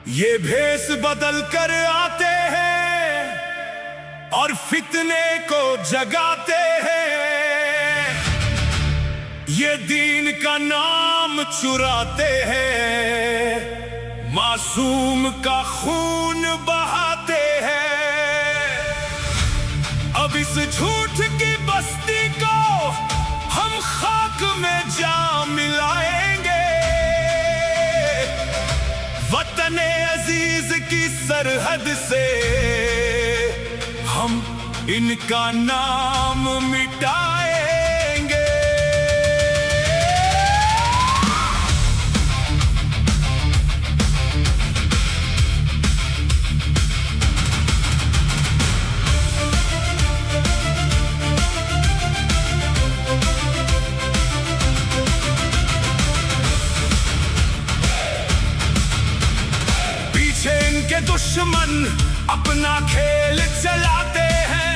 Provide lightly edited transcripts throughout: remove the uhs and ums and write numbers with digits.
ये भेष बदल कर आते हैं और फितने को जगाते हैं, ये दीन का नाम चुराते हैं, मासूम का खून बहाते हैं। अब इस झूठ की बस्ती को हम खाक में जा मिलाएंगे, वतन अजीज की सरहद से हम इनका नाम मिटाएंगे। पीछे इनके दुश्मन अपना खेल चलाते हैं।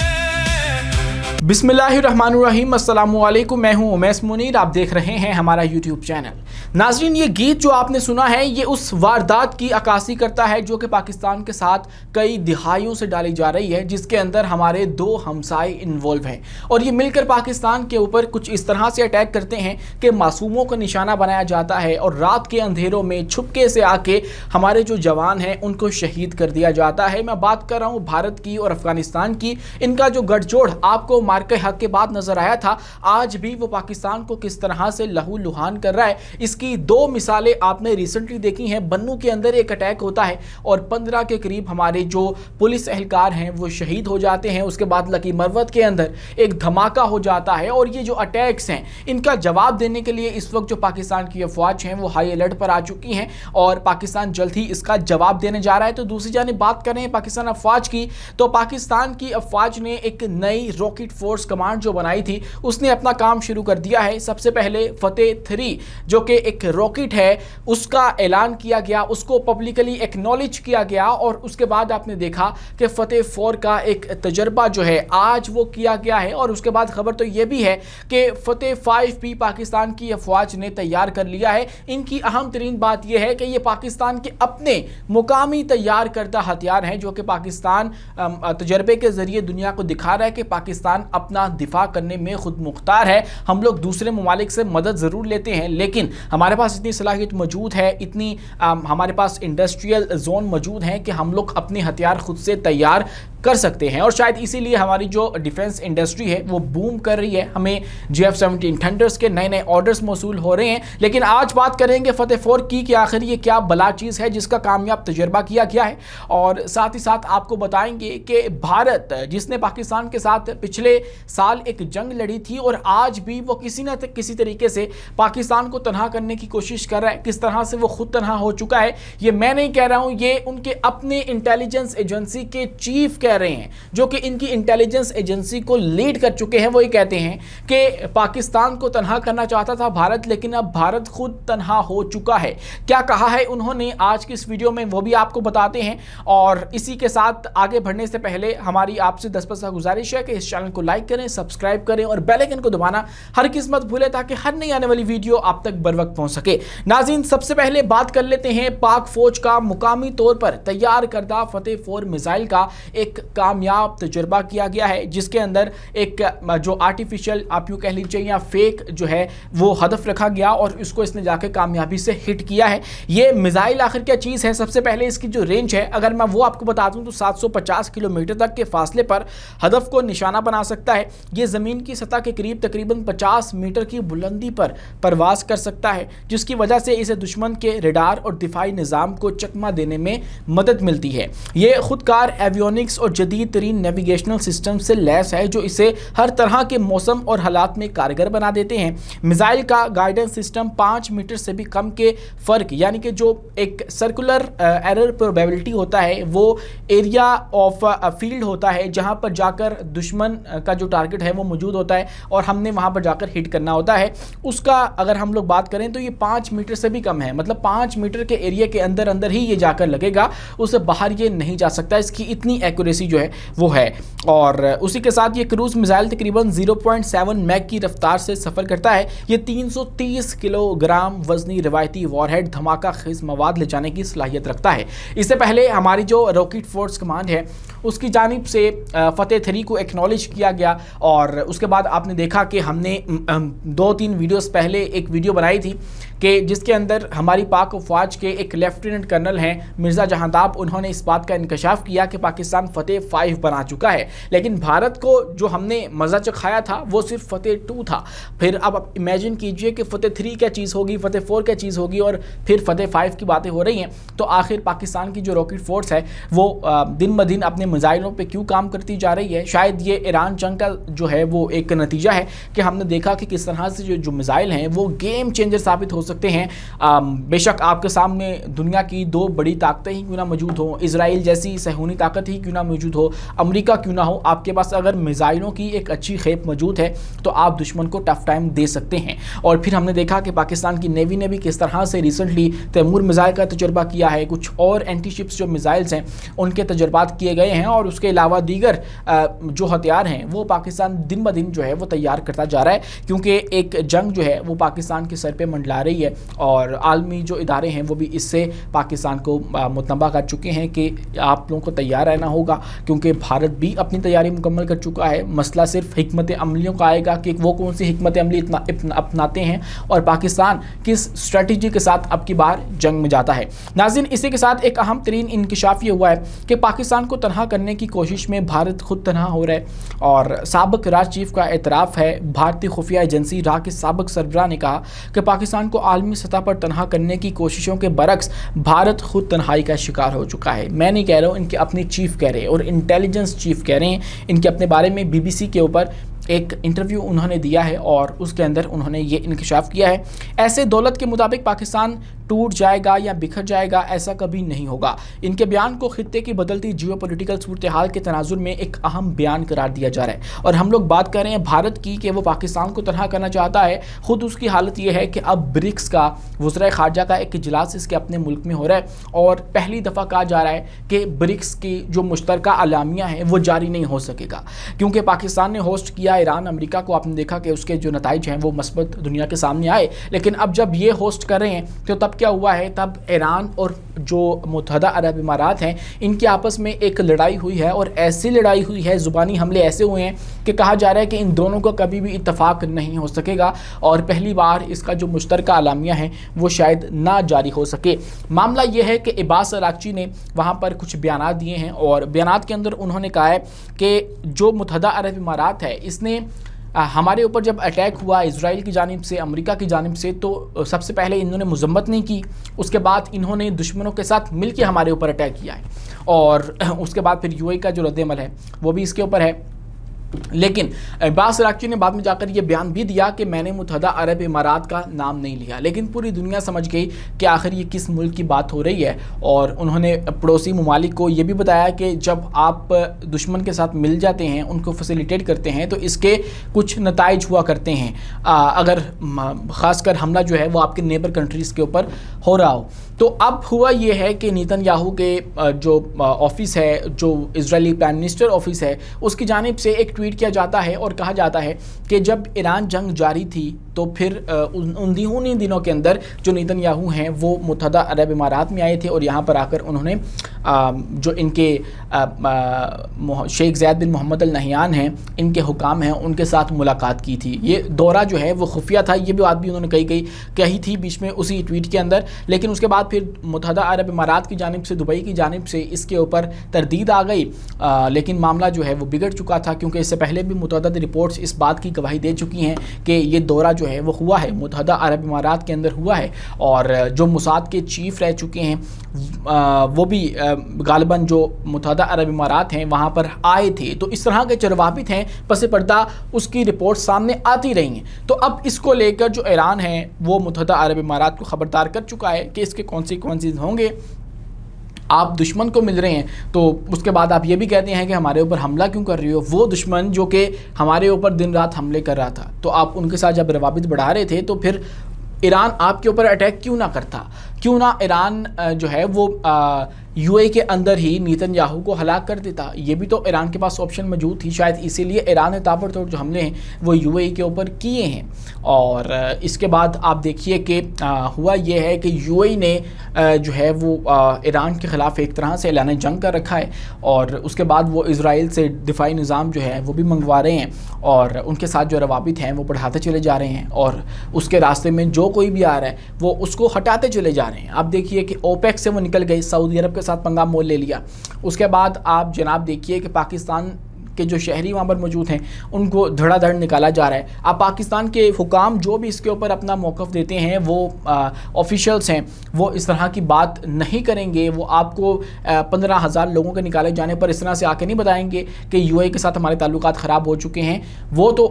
बिस्मिल्लाहिर्रहमानिर्रहीम, अस्सलामुअलैकुम। मैं हूं उमैस मुनीर, आप देख रहे हैं हमारा यूट्यूब चैनल। नाजरीन, ये गीत जो आपने सुना है ये उस वारदात की अक्कासी करता है जो कि पाकिस्तान के साथ कई दिहाइयों से डाली जा रही है, जिसके अंदर हमारे दो हमसाए इन्वॉल्व हैं और ये मिलकर पाकिस्तान के ऊपर कुछ इस तरह से अटैक करते हैं कि मासूमों को निशाना बनाया जाता है और रात के अंधेरों में छुपके से आके हमारे जो जवान हैं उनको शहीद कर दिया जाता है। मैं बात कर रहा हूँ भारत की और अफगानिस्तान की। इनका जो गठजोड़ आपको मार्के हक के बाद नजर आया था, आज भी वो पाकिस्तान को किस तरह से लहू लुहान कर रहा है, इसकी दो मिसालें आपने रिसेंटली देखी हैं। बन्नू के अंदर एक अटैक होता है और 15 के करीब हमारे जो पुलिस एहलकार हैं वो शहीद हो जाते हैं। उसके बाद लकी मरवत के अंदर एक धमाका हो जाता है और ये जो अटैक्स हैं इनका जवाब देने के लिए इस वक्त जो पाकिस्तान की अफवाज हैं वो हाई अलर्ट पर आ चुकी हैं और पाकिस्तान जल्द ही इसका जवाब देने जा रहा है। तो दूसरी जानिब बात करें पाकिस्तान अफवाज की, तो पाकिस्तान की अफवाज ने एक नई रॉकेट फोर्स कमांड जो बनाई थी उसने अपना काम शुरू कर दिया है। सबसे पहले फतेह 3 जो कि एक रॉकेट है उसका ऐलान किया गया, उसको पब्लिकली एक्नॉलेज किया गया और उसके बाद आपने देखा कि फतेह 4 का एक तजर्बा जो है आज वो किया गया है। और उसके बाद खबर तो ये भी है कि फतेह 5 भी पाकिस्तान की अफवाज ने तैयार कर लिया है। इनकी अहम तरीन बात यह है कि ये पाकिस्तान के अपने मुकामी तैयार करदा हथियार हैं जो कि पाकिस्तान तजर्बे के जरिए दुनिया को दिखा रहा है कि पाकिस्तान अपना दिफा करने में खुद मुख्तार है। हम लोग दूसरे ममालिक से मदद ज़रूर लेते हैं लेकिन हमारे पास इतनी सलाहियत मौजूद है, इतनी हमारे पास इंडस्ट्रियल जोन मौजूद हैं कि हम लोग अपने हथियार खुद से तैयार कर सकते हैं और शायद इसीलिए हमारी जो डिफेंस इंडस्ट्री है वो बूम कर रही है। हमें GF-17 थंडर्स के नए नए ऑर्डर्स मौसूल हो रहे हैं। लेकिन आज बात करेंगे फतेह 4 की कि आखिर ये क्या बला चीज़ है जिसका कामयाब तजर्बा किया गया है और साथ ही साथ आपको बताएंगे कि भारत जिसने पाकिस्तान के साथ पिछले साल एक जंग लड़ी थी और आज भी वो किसी न किसी तरीके से पाकिस्तान को तनहा करने की कोशिश कर रहा है, किस तरह से वो खुद तनहा हो चुका है ये मैं नहीं कह रहा हूँ, ये उनके अपने इंटेलिजेंस एजेंसी के चीफ कह रहे हैं जो कि इनकी इंटेलिजेंस एजेंसी को लीड कर चुके हैं। वो ये कहते हैं कि पाकिस्तान को तनहा करना चाहता था भारत, लेकिन अब भारत खुद तनहा हो चुका है। क्या कहा है उन्होंने आज की इस वीडियो में वो भी आपको बताते हैं। और इसी के साथ आगे बढ़ने से पहले हमारी आपसे 10 गुजारिश है कि इस चैनल को लाइक करें, सब्सक्राइब करें और बेल आइकन को दबाना हर किस मत भूलें ताकि हर नई आने वाली वीडियो आप तक बर वक्त पहुंच सके। नाज़रीन, सबसे पहले बात कर लेते हैं पाक फौज का मुकामी तौर पर तैयार करदा फतेह 4 मिसाइल का एक कामयाब तजुर्बा किया गया है जिसके अंदर एक जो आर्टिफिशियल आप यूँ कह लीजिए या फेक जो है वो हदफ रखा गया और इसको इसने जाके कामयाबी से हिट किया है। ये मिसाइल आखिर क्या चीज़ है? सबसे पहले इसकी जो रेंज है अगर मैं वो आपको बता दूं तो 750 किलोमीटर तक के फासले पर हदफ को निशाना बना सकता है। ये ज़मीन की सतह के करीब तकरीबन 50 मीटर की बुलंदी पर परवास कर सकता है जिसकी वजह से इसे दुश्मन के रडार और दिफाई निज़ाम को चकमा देने में मदद मिलती है। ये खुदकार एवियोनिक्स और जदीद तरीन नेविगेशनल सिस्टम से लैस है जो इसे हर तरह के मौसम और हालात में कारगर बना देते हैं। मिसाइल का गाइडेंस सिस्टम 5 मीटर से भी कम के फ़र्क यानी कि जो एक सर्कुलर एरर प्रोबेबिलिटी होता है वो एरिया ऑफ फील्ड होता है जहां पर जाकर दुश्मन का जो टारगेट है वो मौजूद होता है और हमने वहां पर जाकर हिट करना होता है। उसका अगर हम लोग बात करें तो ये 5 मीटर से भी कम है, मतलब 5 मीटर के एरिया के अंदर अंदर ही ये जाकर लगेगा, उससे बाहर ये नहीं जा सकता। इसकी इतनी एक्यूरेसी जो है वो है। और उसी के साथ ये क्रूज मिसाइल तकरीबन 0.7 मैक की रफ्तार से सफ़र करता है। ये 330 किलोग्राम वजनी रिवायती वॉरहेड धमाका खेज मवाद ले जाने की सलाहियत रखता है। इससे पहले हमारी जो रॉकेट फोर्स कमांड है उसकी जानिब से फतेह 3 को एक्नॉलेज किया गया, और उसके बाद आपने देखा कि हमने 2-3 वीडियोस पहले एक वीडियो बनाई थी कि जिसके अंदर हमारी पाक फ़ौज के एक लेफ्टिनेंट कर्नल हैं मिर्ज़ा जहांदाब, उन्होंने इस बात का इंकशाफ किया कि पाकिस्तान फतेह 5 बना चुका है। लेकिन भारत को जो हमने मज़ा चखाया था वो सिर्फ फतेह 2 था। फिर अब आप इमेजिन कीजिए कि फतेह 3 क्या चीज़ होगी, फतेह 4 क्या चीज़ होगी, और फिर फतेह 5 की बातें हो रही हैं। तो आखिर पाकिस्तान की जो रॉकेट फोर्स है वो दिन ब दिन अपने मिसाइलों पे क्यों काम करती जा रही है? शायद ये ईरान जंग का जो है वो एक नतीजा है कि हमने देखा कि किस तरह से जो मिसाइल हैं वो गेम चेंजर साबित हो सकते हैं। बेशक आपके सामने दुनिया की 2 बड़ी ताकतें ही क्यों ना मौजूद हो, इजराइल जैसी सहूनी ताकत ही क्यों ना मौजूद हो, अमेरिका क्यों ना हो, आपके पास अगर मिसाइलों की एक अच्छी खेप मौजूद है तो आप दुश्मन को टफ टाइम दे सकते हैं। और फिर हमने देखा कि पाकिस्तान की नेवी ने भी किस तरह से रिसेंटली तैमूर मिसाइल का तजुर्बा किया है, कुछ और एंटी शिप्स जो मिसाइल्स हैं उनके तजुर्बात किए गए हैं, और उसके अलावा दीगर जो हथियार हैं वो पाकिस्तान दिन ब दिन जो है वो तैयार करता जा रहा है, क्योंकि एक जंग जो है वो पाकिस्तान के सर पे मंडला रही है। और आलमी जो इदारे हैं वो भी इससे पाकिस्तान को मुतनबा कर चुके हैं कि आप लोगों को तैयार रहना होगा, क्योंकि भारत भी अपनी तैयारी मुकम्मल कर चुका है। मसला सिर्फ हिकमत अमलियों का आएगा कि वो कौन सी हिकमत अमली अपनाते हैं और पाकिस्तान किस स्ट्रेटजी के साथ अब की बार जंग में जाता है। नाज़रीन, इसी के साथ एक अहम तरीन इंकशाफ ये हुआ है कि पाकिस्तान को तनहा करने की कोशिश में भारत खुद तनहा हो रहा है। और साबिक राज चीफ का एतराफ़ है, भारतीय खुफिया एजेंसी राह के साबिक सरबराह ने कहा कि पाकिस्तान को आलमी सतह पर तनहा करने की कोशिशों के बरक्स भारत खुद तन्हाई का शिकार हो चुका है। मैं नहीं कह रहा हूँ, इनके अपने चीफ कह रहे हैं और इंटेलिजेंस चीफ कह रहे हैं। इनके अपने बारे में BBC के ऊपर एक इंटरव्यू उन्होंने दिया है और उसके अंदर उन्होंने ये इंकशाफ किया है। ऐसे दौलत के मुताबिक पाकिस्तान टूट जाएगा या बिखर जाएगा, ऐसा कभी नहीं होगा। इनके बयान को खित्ते की बदलती जियोपॉलिटिकल सूरत हाल के तनाजुर में एक अहम बयान करार दिया जा रहा है। और हम लोग बात कर रहे हैं भारत की कि वो पाकिस्तान को तनहा करना चाहता है। खुद उसकी हालत ये है कि अब ब्रिक्स का वज़ीर ख़ारजा का एक इजलास इसके अपने मुल्क में हो रहा है, और पहली दफ़ा कहा जा रहा है कि ब्रिक्स की जो मुश्तरका अलामिया है वो जारी नहीं हो सकेगा, क्योंकि पाकिस्तान ने होस्ट किया ईरान अमेरिका को। आपने देखा कि उसके जो नताइज हैं वो मस्बत दुनिया के सामने आए। लेकिन अब जब ये होस्ट कर रहे हैं तो तब क्या हुआ है, तब ईरान और जो मुत्तहदा अरब इमारात हैं इनके आपस में एक लड़ाई हुई है, और ऐसी लड़ाई हुई है, ज़ुबानी हमले ऐसे हुए हैं कि कहा जा रहा है कि इन दोनों का कभी भी इत्तफाक नहीं हो सकेगा, और पहली बार इसका जो मुश्तरका अलामिया है वो शायद ना जारी हो सके। मामला ये है कि इब्बास अरागची ने वहाँ पर कुछ बयानात दिए हैं, और बयानात के अंदर उन्होंने कहा है कि जो मुत्तहदा अरब इमारात है इसने हमारे ऊपर जब अटैक हुआ इजराइल की जानिब से, अमेरिका की जानिब से, तो सबसे पहले इन्होंने मजम्मत नहीं की, उसके बाद इन्होंने दुश्मनों के साथ मिलकर हमारे ऊपर अटैक किया है, और उसके बाद फिर UAE का जो रद्द-ए-अमल है वो भी इसके ऊपर है। लेकिन इब्बास अरागची ने बाद में जाकर ये बयान भी दिया कि मैंने मुत्तहदा अरब इमारात का नाम नहीं लिया, लेकिन पूरी दुनिया समझ गई कि आखिर ये किस मुल्क की बात हो रही है। और उन्होंने पड़ोसी ममालिक को ये भी बताया कि जब आप दुश्मन के साथ मिल जाते हैं, उनको फैसिलिटेट करते हैं, तो इसके कुछ नताइज हुआ करते हैं, अगर ख़ासकर हमला जो है वो आपके नेबर कंट्रीज़ के ऊपर हो रहा हो। तो अब हुआ ये है कि नेतन्याहू के जो ऑफिस है, जो इजरायली प्राइम मिनिस्टर ऑफिस है, उसकी जानिब से एक ट्वीट किया जाता है और कहा जाता है कि जब ईरान जंग जारी थी तो फिर उन्हीं दिनों के अंदर जो नेतन्याहू हैं वो मुत्तहदा अरब इमारात में आए थे, और यहाँ पर आकर उन्होंने जो इनके शेख ज़ैद बिन मोहम्मद अल नहयान हैं, इनके हुकाम हैं, उनके साथ मुलाकात की थी। ये दौरा जो है वो खुफिया था, ये भी बात भी उन्होंने कही थी बीच में उसी ट्वीट के अंदर। लेकिन उसके बाद फिर मुत्तहदा अरब इमारात की जानिब से, दुबई की जानिब से इसके ऊपर तरदीद आ गई, लेकिन मामला जो है वो बिगड़ चुका था, क्योंकि इससे पहले भी मुतअद्दिद रिपोर्ट्स इस बात की गवाही दे चुकी हैं कि ये दौरा जो है वो हुआ है, मुत्तहदा अरब इमारात के अंदर हुआ है, और जो मोसाद के चीफ रह चुके हैं वो भी गालिबन जो मुत्तहदा अरब इमारात हैं वहाँ पर आए थे। तो इस तरह के चरवाबित हैं, पस पर्दा उसकी रिपोर्ट सामने आती रही हैं। तो अब इसको लेकर जो ईरान है वो मुत्तहदा अरब इमारात को ख़बरदार कर चुका है कि इसके कॉन्सिक्वेंसेस होंगे। आप दुश्मन को मिल रहे हैं तो उसके बाद आप ये भी कहते हैं कि हमारे ऊपर हमला क्यों कर रही हो, वो दुश्मन जो कि हमारे ऊपर दिन रात हमले कर रहा था, तो आप उनके साथ जब रवाबित बढ़ा रहे थे तो फिर ईरान आपके ऊपर अटैक क्यों ना करता, क्यों ना ईरान जो है वो यूएई के अंदर ही नेतन्याहू को हलाक कर देता। ये भी तो ईरान के पास ऑप्शन मौजूद थी, शायद इसीलिए ईरान ने ताबड़तोड़ जो हमले हैं वो यूएई के ऊपर किए हैं। और इसके बाद आप देखिए कि हुआ ये है कि यूएई ने जो है वो ईरान के ख़िलाफ़ एक तरह से ऐलान जंग कर रखा है, और उसके बाद वो इज़राइल से दिफाई निज़ाम जो है वो भी मंगवा रहे हैं, और उनके साथ जो रवाबित हैं वो बढ़ाते चले जा रहे हैं, और उसके रास्ते में जो कोई भी आ रहा है वो उसको हटाते चले जा रहे हैं। आप देखिए कि ओपेक से वो निकल गई, सऊदी अरब के साथ पंगा मोल ले लिया। उसके बाद आप जनाब देखिए कि पाकिस्तान के जो शहरी वहाँ पर मौजूद हैं उनको धड़ाधड़ निकाला जा रहा है। अब पाकिस्तान के हुकाम जो भी इसके ऊपर अपना मौक़िफ़ देते हैं, वो ऑफिशियल्स हैं, वो इस तरह की बात नहीं करेंगे। वो आपको 15,000 लोगों के निकाले जाने पर इस तरह से आके नहीं बताएंगे कि यूएई के साथ हमारे ताल्लुकात ख़राब हो चुके हैं। वो तो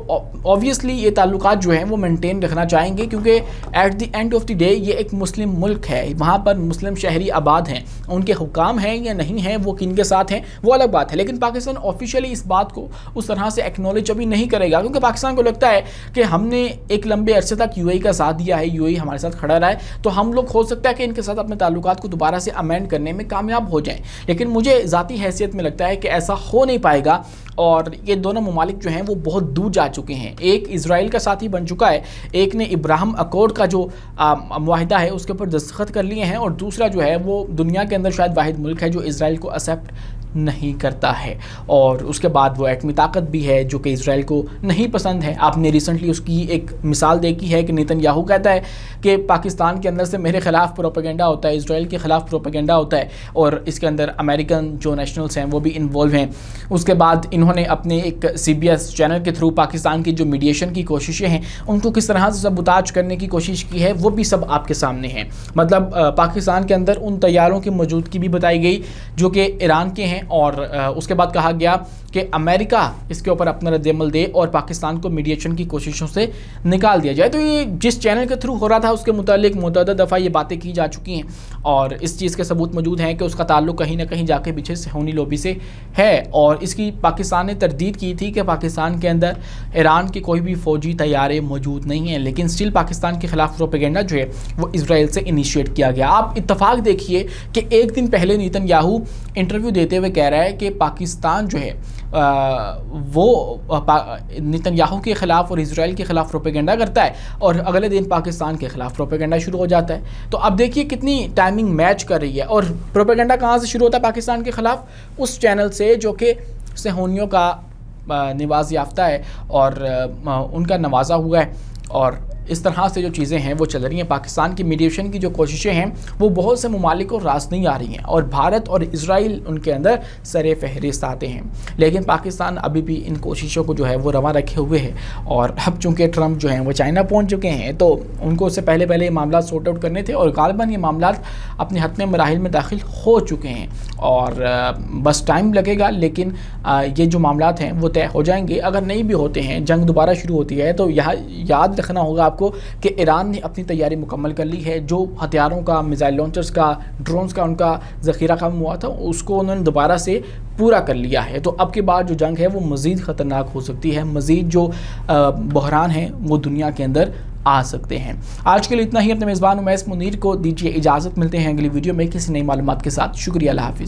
ऑब्वियसली ये ताल्लुकात जो हैं वो मेंटेन रखना चाहेंगे, क्योंकि at the end of the day ये एक मुस्लिम मुल्क है, वहाँ पर मुस्लिम शहरी आबाद हैं। उनके हुकाम हैं या नहीं हैं, वो किन के साथ हैं वो अलग बात है, लेकिन पाकिस्तान ऑफिशियली इस बात को उस तरह से एक्नॉलेज अभी नहीं करेगा, क्योंकि पाकिस्तान को लगता है कि हमने एक लंबे अरसे तक यूएई का साथ दिया है, यूएई हमारे साथ खड़ा रहा है, तो हम लोग हो सकता है कि इनके साथ अपने ताल्लुकात को दोबारा से अमेंड करने में कामयाब हो जाएं। लेकिन मुझे ज़ाती हैसियत में लगता है कि ऐसा हो नहीं पाएगा, और ये दोनों ममालिक जो हैं वो बहुत दूर जा चुके हैं। एक इज़राइल का साथी बन चुका है, एक ने इब्राहिम अकॉर्ड का जो मुआहिदा है उसके ऊपर दस्तखत कर लिए हैं, और दूसरा जो है वो दुनिया के अंदर शायद वाहिद मुल्क है जो इज़राइल को एक्सेप्ट नहीं करता है। और उसके बाद वो एटमी ताकत भी है जो कि इज़राइल को नहीं पसंद है। आपने रिसेंटली उसकी एक मिसाल देखी है कि नेतन्याहू कहता है कि पाकिस्तान के अंदर से मेरे ख़िलाफ़ प्रोपेगेंडा होता है, इज़राइल के ख़िलाफ़ प्रोपेगेंडा होता है, और इसके अंदर अमेरिकन जो नेशनल्स हैं वो भी इन्वॉल्व हैं। उसके बाद इन्होंने अपने एक CBS चैनल के थ्रू पाकिस्तान की जो मीडिएशन की कोशिशें हैं उनको किस तरह से सबूताज करने की कोशिश की है, वो भी सब आपके सामने है। मतलब पाकिस्तान के अंदर उन तैयारों की मौजूदगी भी बताई गई जो कि ईरान के हैं, और उसके बाद कहा गया कि अमेरिका इसके ऊपर अपना रद्द-ए-अमल दे और पाकिस्तान को मीडिएशन की कोशिशों से निकाल दिया जाए। तो ये जिस चैनल के थ्रू हो रहा था उसके मुतालिक मुतअद्दिद दफ़ा ये बातें की जा चुकी हैं, और इस चीज़ के सबूत मौजूद हैं कि उसका ताल्लुक कहीं ना कहीं जाके पीछे सेहूनी लॉबी से है। और इसकी पाकिस्तान ने तरदीद की थी कि पाकिस्तान के अंदर ईरान के कोई भी फ़ौजी तैयारे मौजूद नहीं हैं, लेकिन स्टिल पाकिस्तान के ख़िलाफ़ प्रोपेगेंडा जो है वो इज़राइल से इनिशिएट किया गया। आप इत्तफाक देखिए कि एक दिन पहले नेतन्याहू इंटरव्यू देते हुए कह रहा है कि पाकिस्तान जो है वो नेतन्याहू के ख़िलाफ़ और इज़राइल के ख़िलाफ़ प्रोपेगेंडा करता है, और अगले दिन पाकिस्तान के ख़िलाफ़ प्रोपेगेंडा शुरू हो जाता है। तो अब देखिए कितनी टाइमिंग मैच कर रही है। और प्रोपेगेंडा कहाँ से शुरू होता है पाकिस्तान के ख़िलाफ़? उस चैनल से जो कि सेहूनियों का निवाज़ याफ्ता है और उनका नवाजा हुआ है, और इस तरह से जो चीज़ें हैं वो चल रही हैं। पाकिस्तान की मीडिएशन की जो कोशिशें हैं वो बहुत से ममालिक को रास नहीं आ रही हैं, और भारत और इज़राइल उनके अंदर सरे फहरिस्त आते हैं, लेकिन पाकिस्तान अभी भी इन कोशिशों को जो है वो रवा रखे हुए है। और अब चूँकि ट्रंप जो हैं वो चाइना पहुँच चुके हैं, तो उनको उससे पहले ये मामला सॉर्ट आउट करने थे, और गालिबन ये मामला अपने हतमी मराहिल में दाखिल हो चुके हैं, और बस टाइम लगेगा, लेकिन ये जो मामला हैं वो तय हो जाएंगे। अगर नहीं भी होते हैं, जंग दोबारा शुरू होती है, तो यहाँ याद रखना होगा आपको कि ईरान ने अपनी तैयारी मुकम्मल कर ली है। जो हथियारों का, मिसाइल लॉन्चर्स का, ड्रोन्स का उनका ज़ख़ीरा कम हुआ था उसको उन्होंने दोबारा से पूरा कर लिया है। तो अब के बाद जो जंग है वो मज़ीद ख़तरनाक हो सकती है, मज़ीद जो बहरान हैं वो दुनिया के अंदर आ सकते हैं। आज के लिए इतना ही। अपने मेज़बान उमैस मुनीर को दीजिए इजाज़त, मिलते हैं अगली वीडियो में किसी नई मालूमात के साथ। शुक्रिया, अल्लाह हाफ़िज़।